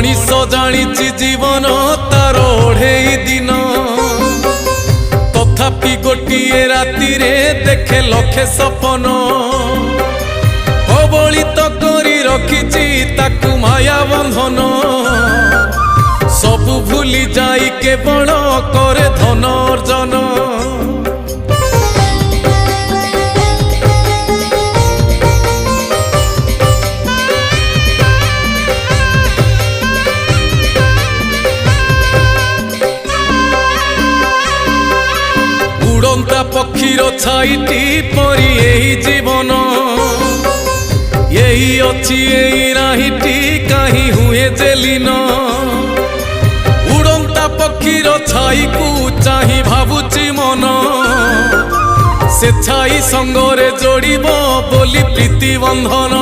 मनीष जानी जीवन तार ओढ़े दिन तथापि गोटे राति देखे लखे सपन कबलित करी रखिछि ताकू माया बंधन सबु भूली जाई केवल करे धन अर्जन। उड़ंता पक्षीर छाईटी परी यही जीवन यही अच्छी यही नाहीटी कहीं हुए जेलीन उड़ंता पक्षीर छाई को चाही भावुची मन से छाई संगरे जोड़िब बोली प्रीति बंधन।